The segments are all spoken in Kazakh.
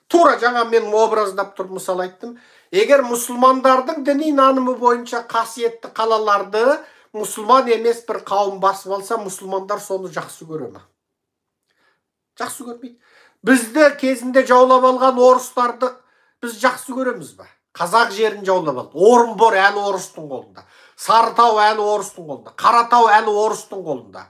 Тура жаңа мен образдап тұрып мысал айттым. Егер мұсылмандардың діни нанымы бойынша қасиетті қалаларды мұсылман емес бір қауым басып алса, мұсылмандар соны жақсы көре ме? Жақсы көрмейді. Бізді кезінде жаулап алған орыстарды біз жақсы көреміз ба? Қазақ жерін жаулап алды. Орынбор әлі орыстың қолында. Сарытау әлі орыстың қолында. Қаратау әлі орыстың қолында.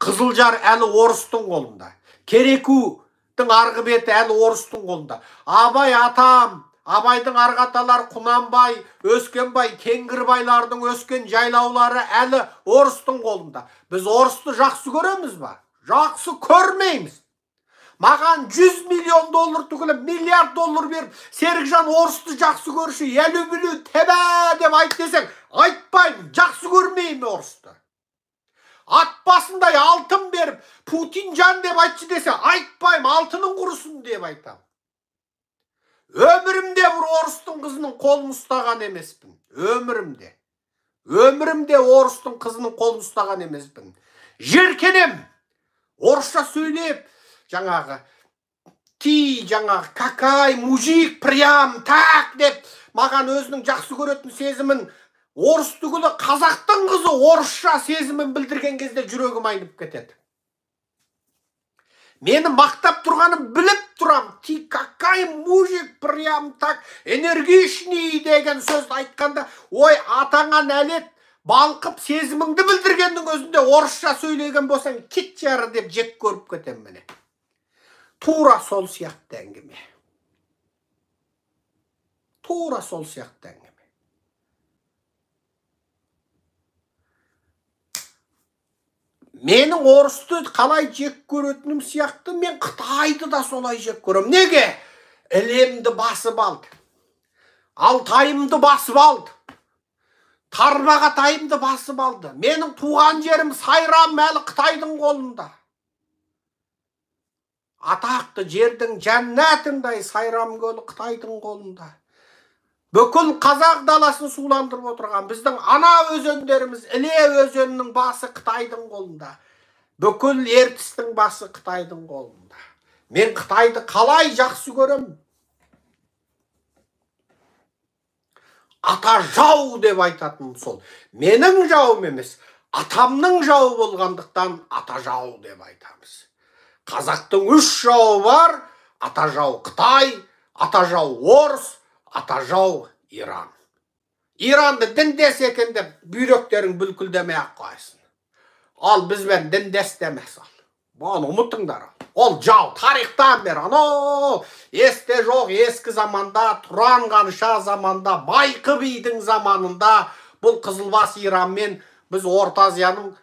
Қызылжар әлі орыстың қолында. Керекудің арғы беті әлі орыстың қолында. Абай атам, Абайдың арғы аталары Құнанбай, Өскенбай, Кеңгірбайлардың өскен жайлаулары әлі орыстың қолында. Біз орысты жақсы көреміз ба? Жақсы көрмейміз. Маған 100 миллион доллар түгілі миллиард доллар беріп, Серікжан орысты жақсы көрші, елі білу тәбә деп айт десең, айтпаймын, жақсы көрмеймін орысты. Ат басындай алтын беріп, Путин жан деп айтшы десе, айтпаймын, алтының құрысын деп айтам. Өмірімде бір орыстың қызының қолын ұстаған емеспін. Өмірімде орыстың қызының қолын ұстаған емеспін. Жеркенем, орысша сөйлеп, жаңағы, какай, мужик, прям, так деп, маған өзінің жақсы көретін сезімін, орыс түгілі қазақтың қызы орысша сезімін білдірген кезде жүрегім айнып кетеді. Мені мақтап тұрғанын біліп тұрам. Какай мужик, прям так, энергичный деген сөзді айтқанда, ой, атаңа нәлет, балқып сезіміңді білдіргеннің өзінде орысша сөйлеген болсаң, кет жары деп жек көріп кетем міне. Тура сол сияқты әңгіме. Тура сол сияқты әңгіме. Менің орысты қалай жек көретінім сияқты, мен Қытайды да солай жек көрем. Неге? Әлемді басып алды. Алтайымды басып алды. Тарбағатайымды басып алды. Менің туған жерім Сайрам әлі Қытайдың қолында. Атақты жердің жәннатындай Сайрам көлі Қытайдың қолында. Бүкіл қазақ даласын суландырып отырған біздің ана өзендеріміз, Іле өзенінің басы Қытайдың қолында. Бүкіл ертістің басы Қытайдың қолында. Мен Қытайды қалай жақсы көрем? Ата жау деп айтатын сол. Менің жауым емес, атамның жауы болғандықтан ата жау деп айтамыз. Қазақтың 3 жауы бар: ата жау Қытай, ата жау орыс, ата жау Иран. Иранды діндес екен деп бүйректерің бүлкілдемей ақ қойсын. Ал бізбен діндес демес ал. Оны ұмытыңдар. Ол жау тарихтан бері, есте жоқ ескі заманда, Тұран Қаныша заманда, Байқы бидің заманында бұл Қызылбас Иранмен біз Орта Азияның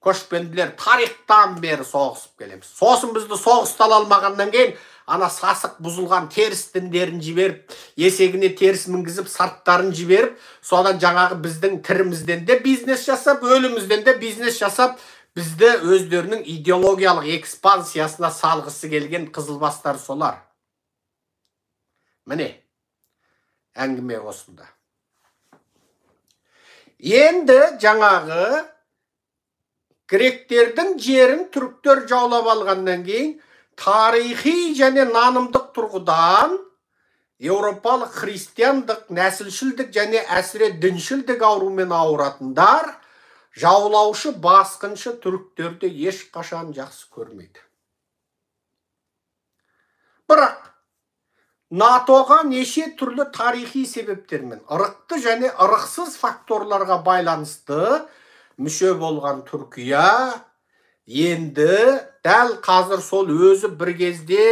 көшпенділер тарихтан бері соғысып келеміз. Сосын бізді соғыстан алмағаннан кейін ана сасық бұзылған теріс діндерін жіберіп, есегіне теріс мінгізіп, сарттарын жіберіп, содан жаңағы біздің тірімізден де бизнес жасап, өлімізден де бизнес жасап, бізді өздерінің идеологиялық экспансиясына салғысы келген қызылбастар солар. Міне, әңгіме осында. Енді жаңағы гректердің жерін түріктер жаулап алғаннан кейін, тарихи және нанымдық тұрғыдан еуропалық христиандық, нәсілшілдік және әсіре діншілдік аурумен ауыратындар жаулаушы басқыншы түріктерді ешқашан жақсы көрмейді. Бірақ НАТО-ға неше түрлі тарихи себептермен ырықты және ырықсыз факторларға байланысты мүше болған Түркия енді дәл қазір сол өзі бір кезде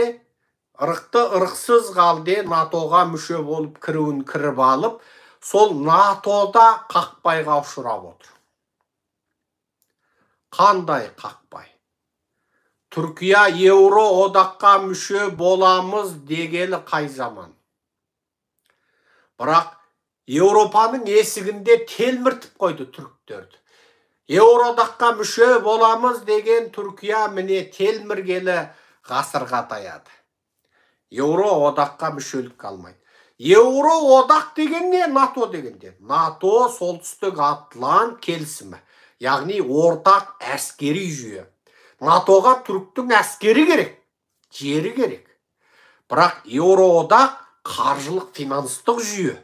ырықты ырықсыз қалды НАТО-ға мүше болып кіруін кіріп алып, сол НАТО-да қақпайға ұшырап отыр. Қандай қақпай? Түркия Еуро одаққа мүше боламыз дегелі қай заман? Бірақ Еуропаның есігінде телміртіп қойды түріктерді. Еуроодаққа мүше боламыз деген Түркия міне телміргелі ғасырға таяды. Еуроодаққа мүшелік алмайды. Еуроодақ деген не? НАТО дегенде. НАТО солтүстік Атлант келісімі. Яғни ортақ әскери жүйе. НАТО-ға түріктің әскері керек, жері керек. Бірақ Еуроодақ қаржылық финанстық жүйе.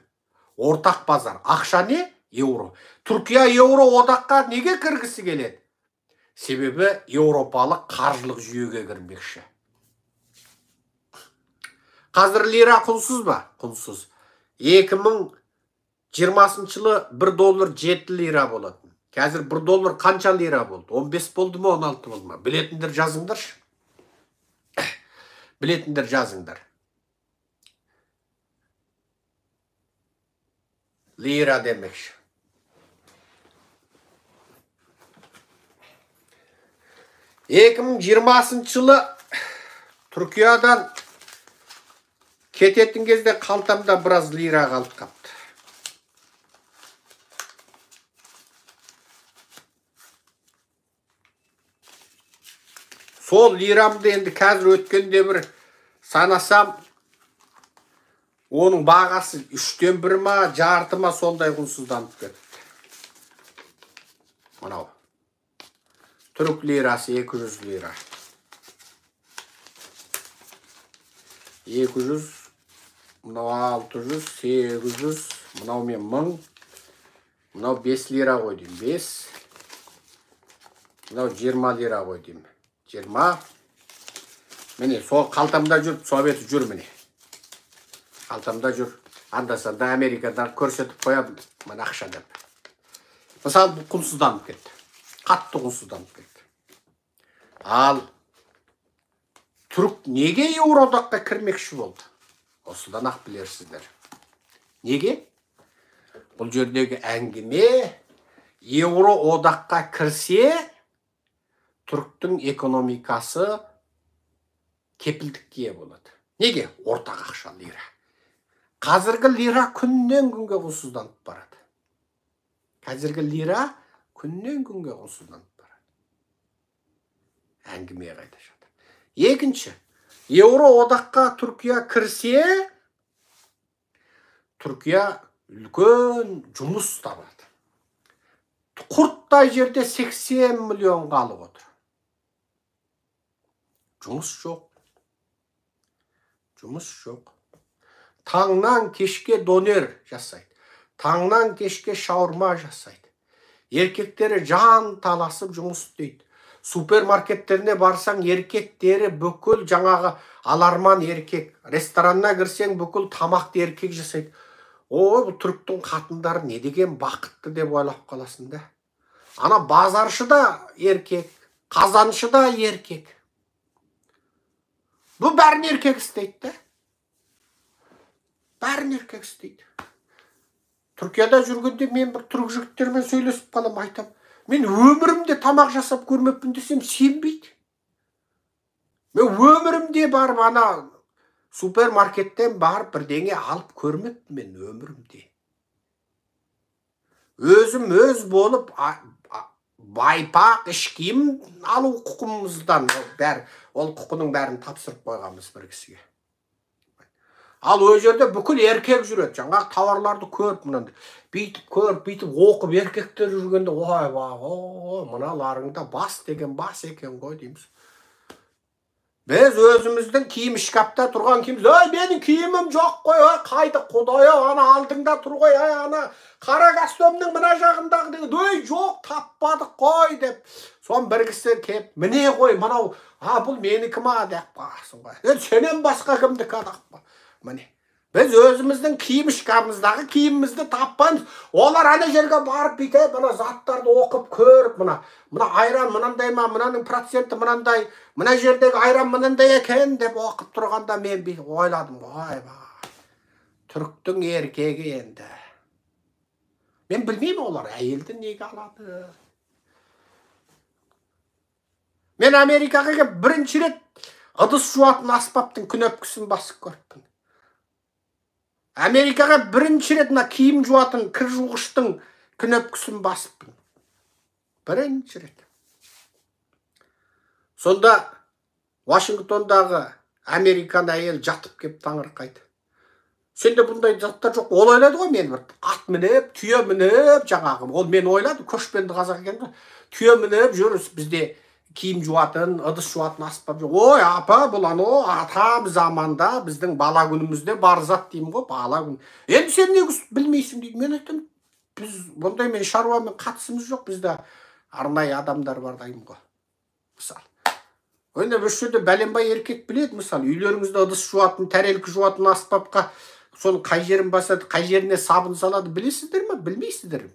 Ортақ базар. Ақша не? Еуро. Түркия Еуроодаққа неге кіргісі келеді? Себебі еуропалық қаржылық жүйеге кірмекші. Қазір лира құнсыз ба? Құнсыз. 2020 жылы 1 доллар 7 лира болатын. Қазір 1 доллар қанша лира болды? 15 болды ма, 16 болды ма? Білетіндер жазыңдаршы. Білетіндер жазыңдар. Лира демекші. жылы Түркиядан кететін кезде қалтамда біраз лира қалып қапты. Сол лирамды енді қазір өткенде бір санасам, оның бағасы 3-тен 1 ма, жарты ма сондай құнсызданып кетті. Мынау. Түрік лирасы 200 лира. 200, мынау 600, 800, мынау мен 1000, мынау 5 лира қой деймін, 5. Мынау 20 лира қой деймін, 20. Міне, сол қалтамда жүріп, совет жүр міне. Қалтамда жүр. Анда-санда Америкадан көрсетіп қоям, мына ақша деп. Мысалы, бұл құнсызданып кетті. Қатты құнсызданып кетті. Ал түрік неге Еуроодаққа кірмекші болды? Осыдан ақ білерсіздер. Неге? Бұл жердегі әңгіме Еуроодаққа кірсе, түріктің экономикасы кепілдікке болады. Неге? Ортақ ақша лира. Қазіргі лира күннен күнге құнсызданып барады. Қазіргі лира күннен күнге құнсызданып барады. Әңгіме қайда жатыр. Екінші, Еуроодаққа Түркия кірсе, Түркия үлкен жұмыс табады. Құрттай жерде 80 миллион қалып отыр. Жұмыс жоқ. Жұмыс жоқ. Таңнан кешке донер жасайды. Таңнан кешке шаурма жасайды. Еркектері жан таласып жұмыс істейді. Супермаркеттеріне барсаң, еркектері бүкіл жаңағы аларман еркек. Ресторанына кірсең, бүкіл тамақты еркек жасайды. Бұл түріктің қатындары не деген бақытты деп ойлап қаласың да. Ана базаршы да еркек, қазаншы да еркек. Бұл бәрін еркек істейді. Бәрін еркек істейді. Түркияда жүргенде мен бір түрік жігіттермен сөйлесіп қалам, айтам. Мен өмірімде тамақ жасап көрмеппін десем, сенбейді. Мен өмірімде барып ана супермаркеттен барып бірдеңе алып көрмеппін мен өмірімде. Өзім өз болып байпақ, ішкиім алу құқымыздан ол құқының бәрін тапсырып қойғанбыз бір кісіге. Ал өз жерде бүкіл еркек жүреді. Жаңағы тауарларды көріп, мынандай бүйтіп көріп, бүйтіп оқып еркектер жүргенде, ой, мыналарыңда бас деген бас екен ғой дейміз. Біз өзіміздің киім шкафта тұрған киіміз, ой, менің киімім жоқ қой, қайда құдай, ана алдыңда тұр ғой, ана қара костюмның мына жағындағы деген, ой, жоқ, таппадық қой деп. Сон бір кісі кеп, міне ғой, мынау, бұл менікі ма деп қасың ғой. Сенен басқа кімдікі адақ па? Міне, біз өзіміздің киім шкафымыздағы киімімізді таппаймыз. Олар ана жерге барып бүйтіп, мына заттарды оқып көріп, мына айран мынандай ма, мынаның проценті мынандай, мына жердегі айран мынандай екен деп оқып тұрғанда мен ойладым, ой ба, түріктің еркегі енді. Мен білмеймін олар әйелді неге алады. Мен Америкаға келіп бірінші рет ыдыс жуатын аспаптың күнөпкісін басып көріппін. Америкаға бірінші рет киім жуатын кір жуғыштың күнөпкісін басыппын. Бірінші рет. Сонда Вашингтондағы американ әйел жатып кеп таңырқайды. Сенде бұндай заттар жоқ. Ол ойлады ғой, мен бір ат мініп, түйе мініп, жаңағы. Ол мен ойлады, көшпенді қазақ екен ғой. Түйе мініп жүріс, бізде киім жуатын, ыдыс жуатын аспап жоқ. Ой, апа, бұл анау атам заманда біздің бала күнімізде бар зат деймін ғой, бала күн. Енді сен неге білмейсің дейді. Мен айтамын, біз бұндаймен шаруамен қатысымыз жоқ, бізде арнайы адамдар бар деймін ғой. Мысалы. Енді бұл жерде бәленбай еркек біледі, мысалы, үйлеріңізде ыдыс жуатын, тәрелкі жуатын аспапқа соның қай жерін басады, қай жеріне сабын салады, білесіздер ме, білмейсіздер ме?